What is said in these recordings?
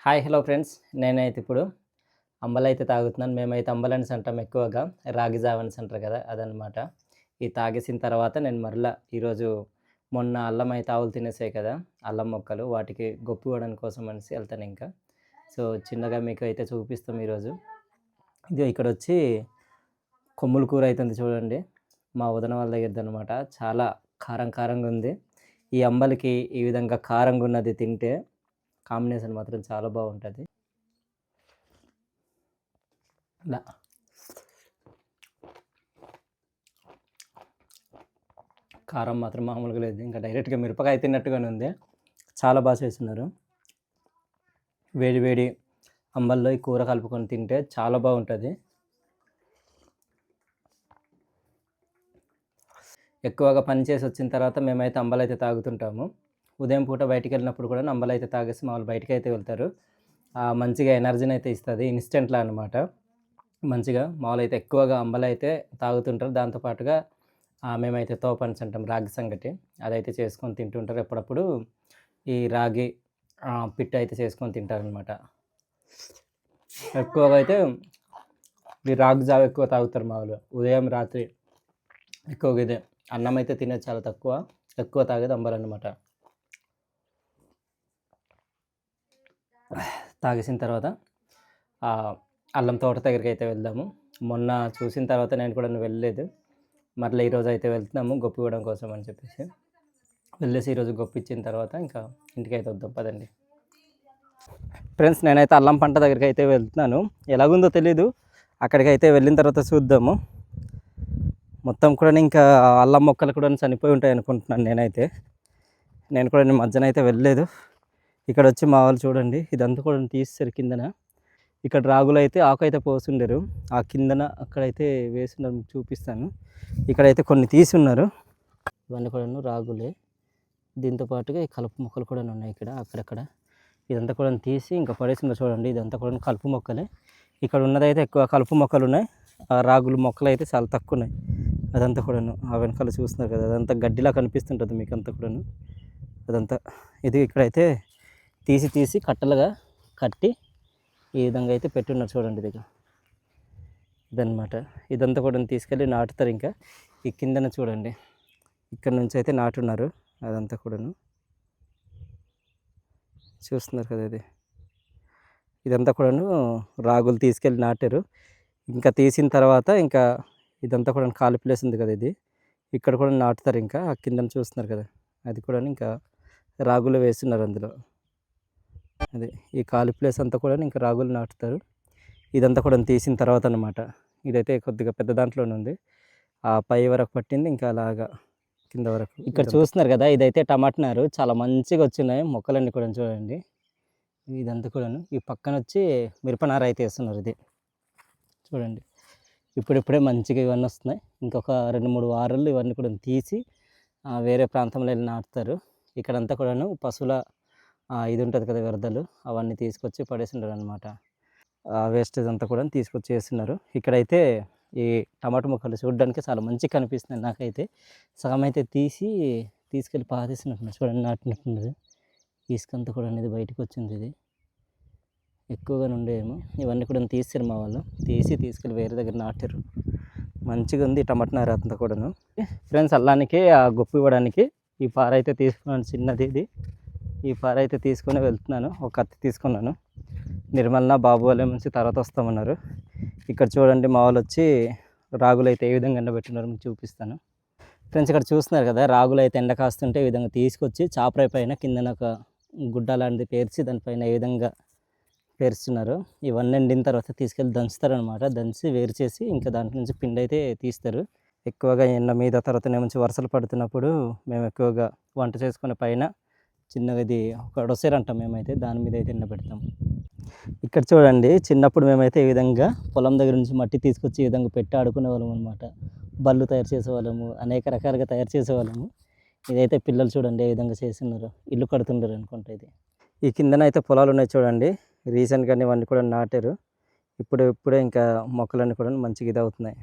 Hi hello friends. నేనైతే ఇప్పుడు అంబలైతే తాగుతున్నాను. మేమైతే అంబలనేసి అంటాం ఎక్కువగా. రాగి జావ అనేసి అంటారు కదా! అదనమాట. ఇది తాగేసిన తర్వాత నేను మరలా ఈరోజు మొన్న అల్లం అయితే ఆవులు తినేసాయి కదా! అల్లం మొక్కలు వాటికి గొప్పివ్వడం కోసం అనేసి ఎళ్తానింకా. సో, చిన్నగా మీకైతే చూపిస్తాం ఈరోజు. ఇదిగో ఇక్కడొచ్చి కొమ్ముల కూర అయితుంది చూడండి. మా వదిన వాళ్ళ దగ్గరిదనమాట. చాలా కారం కారంగుంది. ఈ అంబలికి ఈ విధంగా కారంగున్నది తింటే కాంబినేషన్ మాత్రం చాలా బావుంటది. ఇలా కారం మాత్రం మామూలుగా లేదు. ఇంకా డైరెక్ట్‌గా మిరపకాయ తిన్నట్టుగానే ఉంది. చాలా చేస్తున్నారు. వేడి వేడి అంబల్లో ఈ కూర కలుపుకొని తింటే చాలా బావుంటది. ఎక్కువగా పని చేసొచ్చిన తర్వాత మేమైతే అంబలైతే తాగుతుంటాము. ఉదయం పూట బయటికెళ్ళినప్పుడు కూడా అంబలైతే తాగేసి మామూలు బయటికైతే వెళ్తారు. మంచిగా ఎనర్జీనైతే ఇస్తది. ఇన్‌స్టంట్‌లా అనమాట. మంచిగా మామూలైతే ఎక్కువగా అంబలైతే తాగుతుంటారు. దాంతో పాటుగా మేమైతే తోపనేసి అంటాం రాగి సంగటి. అదైతే చేసుకొని తింటుంటారు. ఎప్పుడప్పుడు ఈ రాగి పిట్టు అయితే చేసుకొని తింటారనమాట. ఎక్కువగా అయితే ఈ రాగి జావ ఎక్కువ తాగుతారు మా వాళ్ళు. ఉదయం, రాత్రి ఎక్కువగా ఇదే. అన్నం అయితే తినేది చాలా తక్కువ. ఎక్కువ తాగేది అంబలనమాట. తాగేసిన తర్వాత అల్లం తోట దగ్గరికైతే వెళ్దాము. మొన్న చూసిన తర్వాత నేను కూడా వెళ్ళలేదు. మరలా ఈరోజైతే వెళ్తున్నాము గొప్పివ్వడం కోసం అని చెప్పేసి. వెళ్ళేసి ఈరోజు గొప్పిచ్చిన తర్వాత ఇంకా ఇంటికైతే వద్దాం పదండి. ఫ్రెండ్స్, నేనైతే అల్లం పంట దగ్గరికైతే వెళ్తున్నాను. ఎలాగుందో తెలీదు. అక్కడికైతే వెళ్ళిన తర్వాత చూద్దాము. మొత్తం కూడా ఇంకా అల్లం మొక్కలు కూడా చనిపోయి ఉంటాయి అనుకుంటున్నాను నేనైతే. నేను కూడా మధ్యన అయితే వెళ్ళలేదు. ఇక్కడ వచ్చి మా వాళ్ళు చూడండి ఇదంతా కూడా తీసేసారు కిందన. ఇక్కడ రాగులైతే ఆకైతే పోసుండరు. ఆ కిందన అక్కడైతే వేసున్నారు, మీకు చూపిస్తాను. ఇక్కడైతే కొన్ని తీసి ఉన్నారు. ఇవన్నీ కూడాను రాగులే. దీంతో పాటుగా ఈ కలుపు మొక్కలు కూడా ఉన్నాయి ఇక్కడ అక్కడక్కడ. ఇదంతా కూడా తీసి ఇంకా పడేసిందో చూడండి. ఇదంతా కూడా కలుపు మొక్కలే. ఇక్కడ ఉన్నదైతే ఎక్కువ కలుపు మొక్కలు ఉన్నాయి. రాగులు మొక్కలు అయితే చాలా తక్కువ ఉన్నాయి. అదంతా కూడాను ఆ వెనకాల చూస్తున్నారు కదా, అదంతా గడ్డిలా కనిపిస్తుంటుంది మీకు అంతా కూడాను. అదంతా ఇది ఇక్కడైతే తీసి కట్టలుగా కట్టి ఈ విధంగా అయితే పెట్టున్నారు చూడండి. ఇది ఇదన్నమాట. ఇదంతా కూడా తీసుకెళ్ళి నాటుతారు. ఇంకా ఈ కిందన చూడండి, ఇక్కడ నుంచి అయితే నాటున్నారు. అదంతా కూడాను చూస్తున్నారు కదా. ఇదంతా కూడాను రాగులు తీసుకెళ్ళి నాటారు. ఇంకా తీసిన తర్వాత ఇంకా ఇదంతా కూడా ఖాళీ ప్లేస్ ఉంది కదా, ఇది ఇక్కడ కూడా నాటుతారు. ఇంకా ఆ కిందన చూస్తున్నారు కదా, అది కూడా ఇంకా రాగులు వేస్తున్నారు అందులో. అదే ఈ ఖాళీ ప్లేస్ అంతా కూడా ఇంకా రాగులు నాటుతారు. ఇదంతా కూడా తీసిన తర్వాత అనమాట. ఇదైతే కొద్దిగా పెద్ద దాంట్లోనే ఉంది. ఆ పై వరకు పట్టింది, ఇంకా అలాగా కింద వరకు. ఇక్కడ చూస్తున్నారు కదా, ఇదైతే టమాటా నారు చాలా మంచిగా వచ్చినాయి మొక్కలన్నీ కూడా చూడండి. ఇదంతా కూడాను ఈ పక్కన వచ్చి మిరపనార అయితే వేస్తున్నారు. ఇది చూడండి, ఇప్పుడిప్పుడే మంచిగా ఇవన్నీ వస్తున్నాయి. ఇంకొక 2-3 వారాల్లో ఇవన్నీ కూడా తీసి వేరే ప్రాంతంలో వెళ్ళి నాటుతారు. ఇక్కడంతా కూడాను పశువుల ఇది ఉంటుంది కదా, వ్యర్థాలు అవన్నీ తీసుకొచ్చి పడేసింటారు అనమాట. వేస్టేజ్ అంతా కూడా తీసుకొచ్చి వేస్తున్నారు. ఇక్కడైతే ఈ టమాటా మొక్కలు చూడడానికి చాలా మంచిగా కనిపిస్తున్నాయి నాకైతే. సగం అయితే తీసుకెళ్ళి పారేసినట్టున్నారు చూడండి, నాటినట్టున్నది. ఇసుకంతా కూడా అనేది బయటకు వచ్చింది. ఇది ఎక్కువగా ఉండేమో. ఇవన్నీ కూడా తీసారు మా వాళ్ళు. తీసుకెళ్ళి వేరే దగ్గర నాటారు. మంచిగా ఉంది టమాటా నార అంతా కూడాను. ఫ్రెండ్స్, అల్లానికి గొప్ప ఇవ్వడానికి ఈ పార అయితే తీసుకున్నాను, చిన్నది ఇది. ఈ పార అయితే తీసుకొని వెళ్తున్నాను. ఒక కత్తి తీసుకున్నాను. నిర్మలన బాబు వాళ్ళ నుంచి తర్వాత వస్తామన్నారు. ఇక్కడ చూడండి మా వాళ్ళు వచ్చి రాగులు అయితే ఏ విధంగా ఎండబెట్టున్నారో మీకు చూపిస్తాను. ఫ్రెండ్స్, ఇక్కడ చూస్తున్నారు కదా, రాగులు అయితే ఎండ కాస్తుంటే ఈ విధంగా తీసుకొచ్చి చాపరాయి పైన కిందన ఒక గుడ్డ లాంటిది పేర్చి దానిపైన ఏ విధంగా పేరుస్తున్నారు. ఇవన్నీ ఎండిన తర్వాత తీసుకెళ్ళి దంచుతారనమాట. దంచి వేరు చేసి ఇంకా దాంట్లో నుంచి పిండి అయితే తీస్తారు. ఎక్కువగా ఎండ మీద తర్వాత నుంచి వర్షాలు పడుతున్నప్పుడు మేము ఎక్కువగా వంట చేసుకునే పైన చిన్నగా ఇది ఒక డొసేర్ అంటాం మేమైతే, దాని మీద అయితే ఎండబెడతాం. ఇక్కడ చూడండి, చిన్నప్పుడు మేమైతే ఈ విధంగా పొలం దగ్గర నుంచి మట్టి తీసుకొచ్చి ఈ విధంగా పెట్టి ఆడుకునే వాళ్ళం అనమాట. బళ్ళు తయారు చేసేవాళ్ళము, అనేక రకాలుగా తయారు చేసేవాళ్ళము. ఇదైతే పిల్లలు చూడండి ఏ విధంగా చేస్తున్నారు, ఇల్లు కడుతున్నారు అనుకుంటా. ఇది ఈ కిందన అయితే పొలాలు ఉన్నాయి చూడండి. రీసెంట్గానే ఇవన్నీ కూడా నాటారు. ఇప్పుడే ఇంకా మొక్కలన్నీ కూడా మంచిగా ఇది అవుతున్నాయి.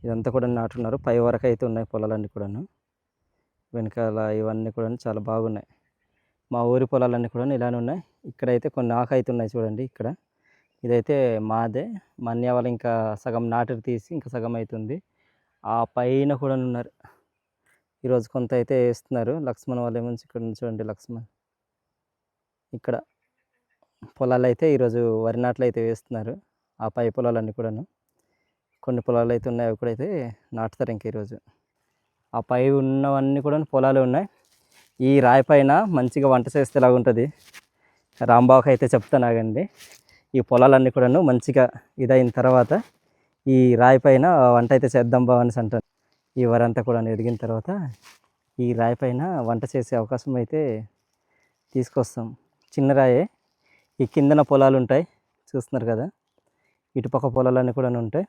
ఇదంతా కూడా నాటున్నారు. పై వరకు అయితే ఉన్నాయి పొలాలన్నీ కూడాను. వెనకాల ఇవన్నీ కూడా చాలా బాగున్నాయి. మా ఊరి పొలాలన్నీ కూడా ఇలానే ఉన్నాయి. ఇక్కడైతే కొన్ని ఆకైతే ఉన్నాయి చూడండి. ఇక్కడ ఇదైతే మాదే. మా అన్నయ్య వాళ్ళు ఇంకా సగం నాటుకు తీసి ఇంకా సగం అవుతుంది. ఆ పైన కూడా ఉన్నారు. ఈరోజు కొంత అయితే వేస్తున్నారు. లక్ష్మణ్ వాళ్ళు ఏమో ఇక్కడ నుంచి చూడండి. లక్ష్మణ్ ఇక్కడ పొలాలు అయితే ఈరోజు వరి నాట్లు అయితే వేస్తున్నారు. ఆ పై పొలాలన్నీ కూడాను కొన్ని పొలాలు అయితే ఉన్నాయి. అవి కూడా అయితే నాటుతారు ఇంక ఈరోజు. ఆ పై ఉన్నవన్నీ కూడా పొలాలు ఉన్నాయి. ఈ రాయి పైన మంచిగా వంట చేస్తే ఎలాగ ఉంటుంది రాంబాబుకి అయితే చెప్తాను ఆగండి. ఈ పొలాలన్నీ కూడాను మంచిగా ఇదైన తర్వాత ఈ రాయి పైన వంట అయితే చేద్దాం బావ అనేసి అంటాను. ఈ వరంతా కూడా ఎదిగిన తర్వాత ఈ రాయి పైన వంట చేసే అవకాశం అయితే తీసుకొస్తాం. చిన్న రాయే. ఈ కిందన పొలాలు ఉంటాయి చూస్తున్నారు కదా. ఇటుపక్క పొలాలన్నీ కూడా ఉంటాయి.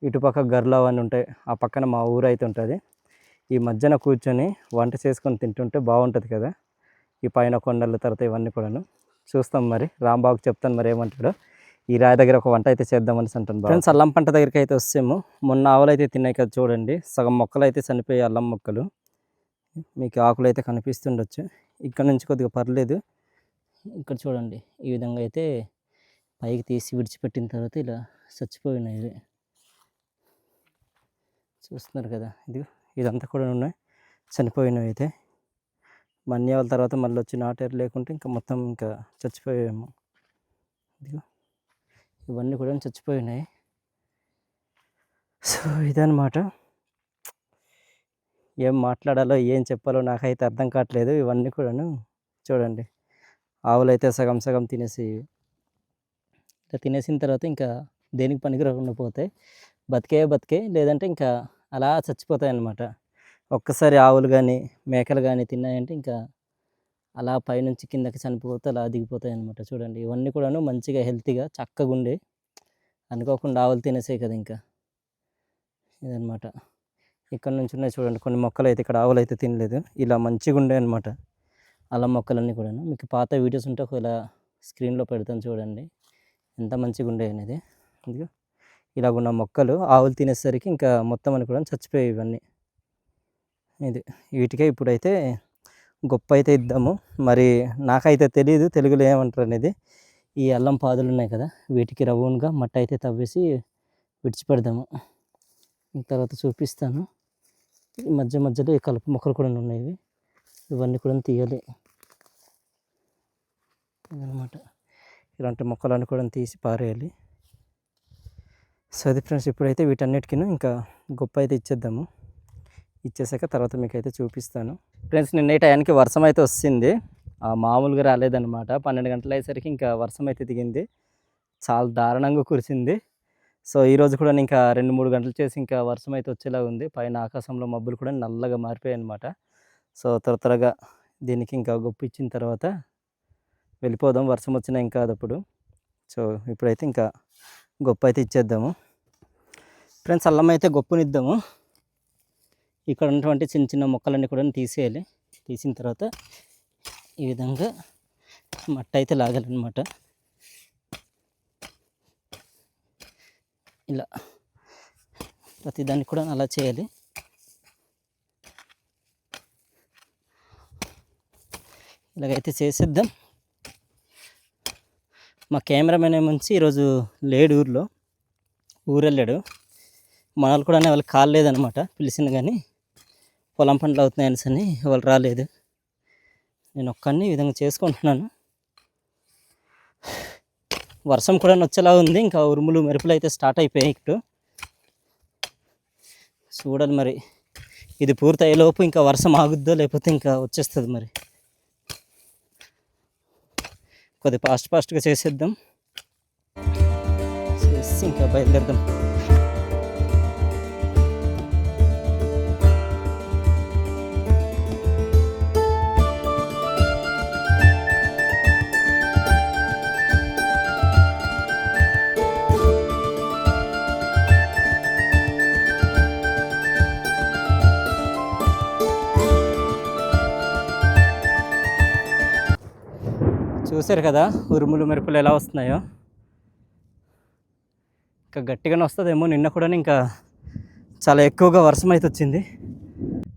ఇటుపక్క గర్లు అవన్నీ ఉంటాయి. ఆ పక్కన మా ఊరు అయితే ఉంటుంది. ఈ మధ్యన కూర్చొని వంట చేసుకొని తింటుంటే బాగుంటుంది కదా. ఈ పైన కొండలు తర్వాత ఇవన్నీ కూడాను చూస్తాం. మరి రాంబాబుకి చెప్తాను మరి ఏమంటాడో. ఈ రాయి దగ్గర ఒక వంట అయితే చేద్దామని అంటాను. ఫ్రెండ్స్ అల్లం పంట దగ్గరికి అయితే వస్తాము. మొన్న ఆవులు అయితే తిన్నాయి కదా చూడండి. సగం మొక్కలు అయితే చనిపోయాయి అల్లం మొక్కలు. మీకు ఆకులు అయితే కనిపిస్తుండొచ్చు. ఇక్కడ నుంచి కొద్దిగా పర్లేదు. ఇక్కడ చూడండి ఈ విధంగా అయితే పైకి తీసి విడిచిపెట్టిన తర్వాత ఇలా చచ్చిపోయినాయి. చూస్తున్నారు కదా. ఇదంతా కూడా ఉన్నాయి చనిపోయినవి అయితే. మన్యాల తర్వాత మళ్ళీ వచ్చి నాటేరు లేకుంటే ఇంకా మొత్తం ఇంకా చచ్చిపోయాము. ఇదిగో ఇవన్నీ కూడా చచ్చిపోయినాయి. సో ఇదన్నమాట. ఏం మాట్లాడాలో ఏం చెప్పాలో నాకైతే అర్థం కావట్లేదు. ఇవన్నీ కూడాను చూడండి. ఆవులు అయితే సగం సగం తినేసి ఇలా తినేసిన తర్వాత ఇంకా దేనికి పనికి రాకుండా పోతాయి. బతికే లేదంటే ఇంకా అలా చచ్చిపోతాయి అన్నమాట. ఒక్కసారి ఆవులు కానీ మేకలు కానీ తిన్నాయంటే ఇంకా అలా పైనుంచి కిందకి చనిపోతే అలా దిగిపోతాయి అన్నమాట. చూడండి ఇవన్నీ కూడాను మంచిగా హెల్తీగా చక్కగా ఉండే అనుకోకుండా ఆవులు తినేసాయి కదా. ఇంకా ఇదనమాట. ఇక్కడ నుంచి ఉన్నాయి చూడండి కొన్ని మొక్కలు అయితే. ఇక్కడ ఆవులు అయితే తినలేదు. ఇలా మంచిగా ఉండే అనమాట అల్లం మొక్కలన్నీ కూడాను. మీకు పాత వీడియోస్ ఉంటే ఒకవేళ స్క్రీన్లో పెడతాను చూడండి ఎంత మంచిగా ఉండే అనేది. ఇదిగో ఇలాగున్న మొక్కలు ఆవులు తినేసరికి ఇంకా మొత్తం అని కూడా చచ్చిపోయాయి ఇవన్నీ. వీటికే ఇప్పుడైతే గొప్ప అయితే ఇద్దాము. మరి నాకైతే తెలియదు తెలుగులో ఏమంటారు అనేది. ఈ అల్లం పాదులు ఉన్నాయి కదా వీటికి రౌండ్గా మట్టి అయితే తవ్వేసి విడిచిపెడదాము. తర్వాత చూపిస్తాను. ఈ మధ్యలో ఈ కలుపు మొక్కలు కూడా ఉన్నాయి. ఇవన్నీ కూడా తీయాలి అన్నమాట. ఇలాంటి మొక్కలన్నీ కూడా తీసి పారేయాలి. సో అది ఫ్రెండ్స్. ఇప్పుడైతే వీటన్నిటికీ ఇంకా గొప్ప అయితే ఇచ్చేద్దాము. ఇచ్చేసాక తర్వాత మీకు అయితే చూపిస్తాను. ఫ్రెండ్స్ నిన్న టయానికి వర్షం అయితే వస్తుంది. మామూలుగా రాలేదన్నమాట. 12 గంటలు అయ్యేసరికి ఇంకా వర్షం అయితే దిగింది. చాలా దారుణంగా కురిసింది. సో ఈరోజు కూడా ఇంకా 2-3 గంటలు చేసి ఇంకా వర్షం అయితే వచ్చేలా ఉంది. పైన ఆకాశంలో మబ్బులు కూడా నల్లగా మారిపోయాయి అన్నమాట. సో త్వరగా దీనికి ఇంకా గొప్ప ఇచ్చిన తర్వాత వెళ్ళిపోదాం. వర్షం వచ్చినా ఇంకా అదప్పుడు. సో ఇప్పుడైతే ఇంకా గొప్ప అయితే ఇచ్చేద్దాము. ఫ్రెండ్స్ అల్లం అయితే గొప్పనిద్దాము. ఇక్కడ ఉన్నటువంటి చిన్న చిన్న మొక్కలన్నీ కూడా తీసేయాలి. తీసిన తర్వాత ఈ విధంగా మట్టి అయితే లాగాలన్నమాట. ఇలా ప్రతిదాన్ని కూడా అలా చేయాలి. ఇలాగైతే చేసేద్దాం. మా కెమెరామెన్ ఏమొచ్చి ఈరోజు లేడు, ఊరు వెళ్ళాడు. మనలు కూడా వాళ్ళకి కాల్ లేదనమాట. పిలిచింది కానీ పొలం పనులు అవుతున్నాయని సని వాళ్ళు రాలేదు. నేను ఒక్కడిని ఈ విధంగా చేసుకుంటున్నాను. వర్షం కూడా వచ్చేలా ఉంది. ఇంకా ఉరుములు మెరుపులు అయితే స్టార్ట్ అయిపోయాయి. ఇప్పుడు చూడాలి మరి ఇది పూర్తి అయ్యేలోపు ఇంకా వర్షం ఆగుద్దో లేకపోతే ఇంకా వచ్చేస్తుంది. మరి కొద్దిగా ఫాస్ట్గా చేసేద్దాం. చేసి ఇంకా బయలుదేరదాం. చూసారు కదా ఉరుములు మెరుపులు ఎలా వస్తున్నాయో. ఇంకా గట్టిగానే వస్తుందేమో. నిన్న కూడా ఇంకా చాలా ఎక్కువగా వర్షం అయితే వచ్చింది.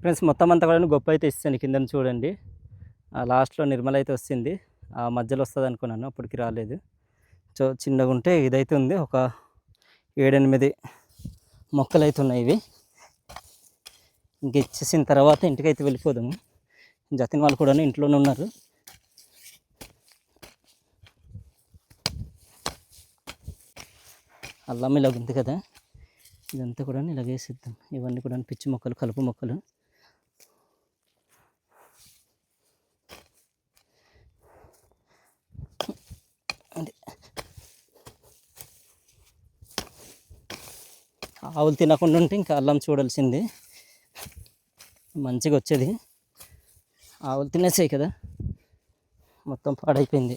ఫ్రెండ్స్ మొత్తం అంతా కూడా గొప్ప అయితే ఇస్తాను. కింద చూడండి ఆ లాస్ట్లో నిర్మల అయితే వచ్చింది, ఆ మధ్యలో వస్తుంది అనుకున్నాను, అప్పటికి రాలేదు. సో చిన్నగా ఉంటే ఇదైతే ఉంది, ఒక 7-8 మొక్కలు అయితే ఉన్నాయి ఇవి. ఇంక ఇచ్చేసిన తర్వాత ఇంటికైతే వెళ్ళిపోదాము. జతిన్ వాళ్ళు కూడా ఇంట్లోనే ఉన్నారు. అల్లం ఇలాగ ఉంది కదా, ఇదంతా కూడా ఇలాగ వేసేద్దాం. ఇవన్నీ కూడా పిచ్చి మొక్కలు, కలుపు మొక్కలు. అంటే ఆవులు తినకుండా ఉంటే ఇంకా అల్లం చూడాల్సింది, మంచిగా వచ్చేది. ఆవులు తినేసాయి కదా, మొత్తం పాడైపోయింది.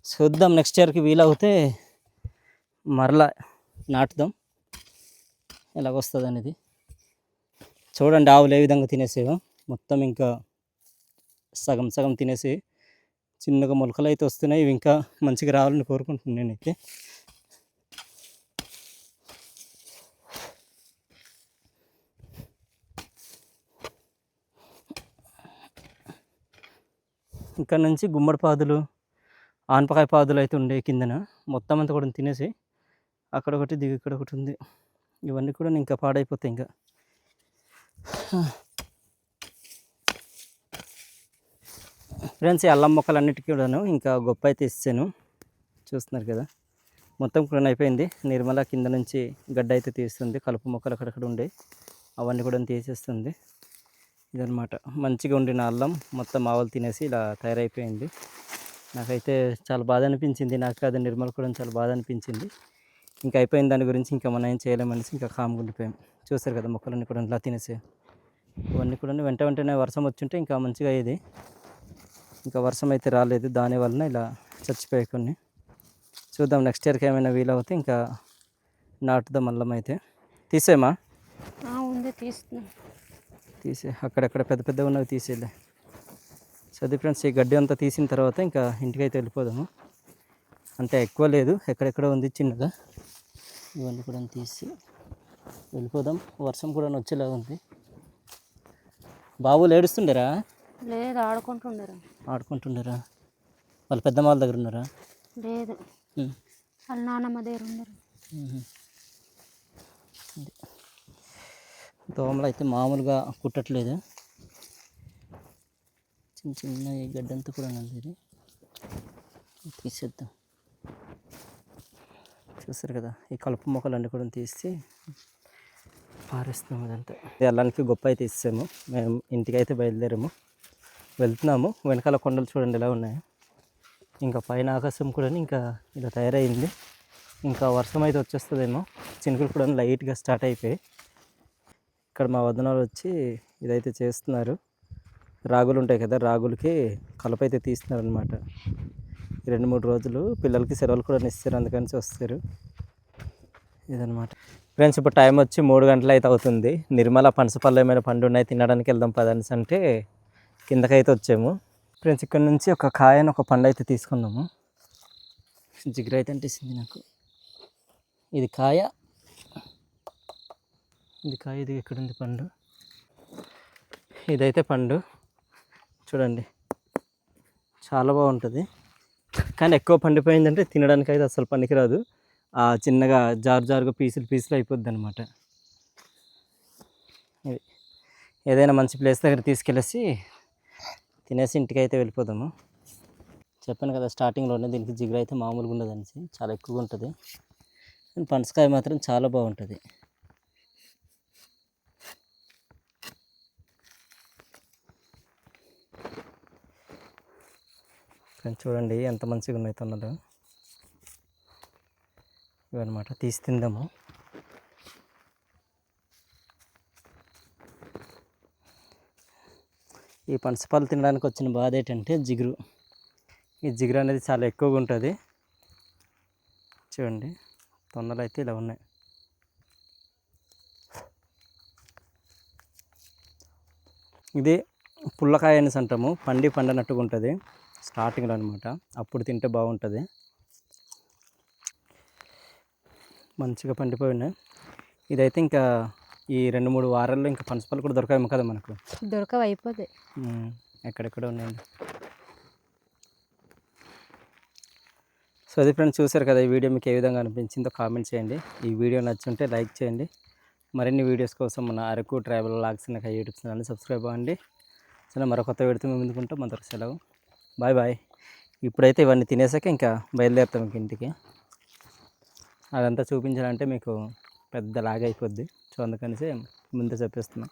చూద్దాం, నెక్స్ట్ ఇయర్కి వీలవుతే మరలా నాటుదాం, ఎలాగొస్తుంది అనేది. చూడండి ఆవులు ఏ విధంగా తినేసాయో, మొత్తం ఇంకా సగం సగం తినేసి చిన్నగా మొలకలు అయితే వస్తున్నాయి. ఇవి ఇంకా మంచిగా రావాలని కోరుకుంటున్నాను నేనైతే. ఇక్కడ నుంచి గుమ్మడి పాదులు, ఆనపకాయ పాదులు అయితే ఉండే కిందన, మొత్తం అంతా కూడా తినేసి అక్కడ ఒకటి దిగు, ఇక్కడ ఒకటి ఉంది. ఇవన్నీ కూడా ఇంకా పాడైపోతాయి. ఇంకా ఫ్రెండ్స్, ఈ అల్లం మొక్కలన్నిటికీ కూడాను ఇంకా గొప్ప అయితే ఇస్తాను, చూస్తున్నారు కదా. మొత్తం కూడా అయిపోయింది. నిర్మల కింద నుంచి గడ్డ అయితే తీస్తుంది, కలుపు మొక్కలు అక్కడక్కడ ఉండే అవన్నీ కూడా తీసేస్తుంది. ఇదనమాట మంచిగా ఉండిన అల్లం మొత్తం ఆవులు తినేసి ఇలా తయారైపోయింది. నాకైతే చాలా బాధ అనిపించింది, నాకు అది నిర్మల కూడా చాలా బాధ అనిపించింది. ఇంకా అయిపోయిన దాని గురించి ఇంకా మనం ఏం చేయలేమనేసి ఇంకా కామ్గా ఉండిపోయాం. చూస్తారు కదా మొక్కలన్నీ కూడా ఇలా తినేసి, ఇవన్నీ కూడా వెంటనే వర్షం వచ్చింటే ఇంకా మంచిగా అయ్యేది. ఇంకా వర్షం అయితే రాలేదు, దానివల్ల ఇలా చచ్చిపోయాయి కొన్ని. చూద్దాం నెక్స్ట్ ఇయర్కి ఏమైనా వీలవుతే ఇంకా నాటుదాం అల్లం అయితే. తీసేమా ఉంది, తీస్తున్నా. తీసే, అక్కడెక్కడ పెద్ద పెద్దగా ఉన్నవి తీసేలే. చదివి ఫ్రెండ్స్, ఈ గడ్డి అంతా తీసిన తర్వాత ఇంకా ఇంటికైతే వెళ్ళిపోదాము. అంతే, ఎక్కువ లేదు, ఎక్కడెక్కడ ఉంది చిన్నగా, ఇవన్నీ కూడా తీసి వెళ్ళిపోదాం. వర్షం కూడా వచ్చేలాగా ఉంది. బాబులు ఏడుస్తుండరా? లేదు, ఆడుకుంటుండరా? వాళ్ళ పెద్దమ్మ వాళ్ళ దగ్గర ఉన్నారా? లేదు, వాళ్ళ నాన్నమ్మ దగ్గర ఉన్నారు. దోమలు అయితే మామూలుగా కుట్టట్లేదు, చిన్న చిన్న ఈ గడ్డంతా కూడా ఇది తీసేద్దాం. చూస్తారు కదా, ఈ కలుపు మొక్కలన్నీ కూడా తీసి పారేస్తున్నాము. అదంతా అల్లానికి గొప్ప అయితే ఇస్తాము. మేము ఇంటికైతే బయలుదేరాము, వెళ్తున్నాము. వెనకాల కొండలు చూడండి ఎలా ఉన్నాయి. ఇంకా పైన ఆకాశం కూడా ఇంకా ఇలా తయారైంది. ఇంకా వర్షం అయితే వచ్చేస్తుందేమో. చినుకులు కూడా లైట్గా స్టార్ట్ అయిపోయి, ఇక్కడ మా వదనాలు వచ్చి ఇదైతే చేస్తున్నారు. రాగులు ఉంటాయి కదా, రాగులకి కలప అయితే తీస్తున్నారు అనమాట. 2-3 రోజులు పిల్లలకి సెలవులు కూడా ఇస్తారు, అందుకని వస్తారు. ఇదనమాట ఫ్రెండ్స్. ఇప్పుడు టైం వచ్చి 3 గంటలు అయితే అవుతుంది. నిర్మల పనసపళ్ళు ఏమైనా పండు ఉన్నాయి, తినడానికి వెళ్దాం పదన్స్ అంటే కిందకైతే వచ్చాము. ఫ్రెండ్స్, ఇక్కడ నుంచి ఒక కాయను ఒక పండు అయితే తీసుకున్నాము. జిగురు అయితే అనిపిస్తుంది నాకు. ఇది కాయ, ఇది ఎక్కడుంది పండు? ఇదైతే పండు చూడండి, చాలా బాగుంటుంది. కానీ ఎక్కువ పండిపోయిందంటే తినడానికి అయితే అసలు పనికిరాదు. చిన్నగా జారుగా పీసులు అయిపోద్ది అనమాట. ఇది ఏదైనా మంచి ప్లేస్ దగ్గర తీసుకెళ్ళేసి తినేసి ఇంటికైతే వెళ్ళిపోదాము. చెప్పాను కదా స్టార్టింగ్లోనే, దీనికి జిగురు అయితే మామూలుగా ఉండదు అనేసి, చాలా ఎక్కువగా ఉంటుంది. పనసకాయ మాత్రం చాలా బాగుంటుంది. చూడండి ఎంత మంచిగా ఉన్నాయి తొన్నలు. ఇవన్నమాట, తీసి తిందాము. ఈ పనసపళ్ళు తినడానికి వచ్చిన బాధ ఏంటంటే జిగురు. ఈ జిగురు అనేది చాలా ఎక్కువగా ఉంటుంది. చూడండి తొన్నలు అయితే ఇలా ఉన్నాయి. ఇది పుల్లకాయ అనేసి అంటాము, పండనట్టుగా ఉంటుంది స్టార్టింగ్లో అనమాట. అప్పుడు తింటే బాగుంటుంది. మంచిగా పండిపోయినాయి. ఇదైతే ఇంకా ఈ 2-3 వారాల్లో ఇంకా పనసపళ్ళు కూడా దొరకాయేమో కదా మనకు. దొరకవు, అయిపోతాయి. ఎక్కడెక్కడ ఉన్నాయండి. సో అది ఫ్రెండ్స్, చూశారు కదా. ఈ వీడియో మీకు ఏ విధంగా అనిపించిందో కామెంట్ చేయండి. ఈ వీడియో నచ్చుంటే లైక్ చేయండి. మరిన్ని వీడియోస్ కోసం మన అరకు ట్రావెల్ వ్లాగ్స్ యూట్యూబ్ ఛానల్ని సబ్స్క్రైబ్ అవ్వండి. సరే, మరో కొత్త వీడియోతో మేము ముందుకుంటాం. మన సెలవు. Bye bye. ఇప్పుడైతే ఇవన్నీ తినేసాక ఇంకా బయలుదేరుతాం ఇంక ఇంటికి. అదంతా చూపించాలంటే మీకు పెద్ద లాగ్ అయిపోద్ది. సో అందుకనిసే ముందే చెప్పేస్తున్నాం.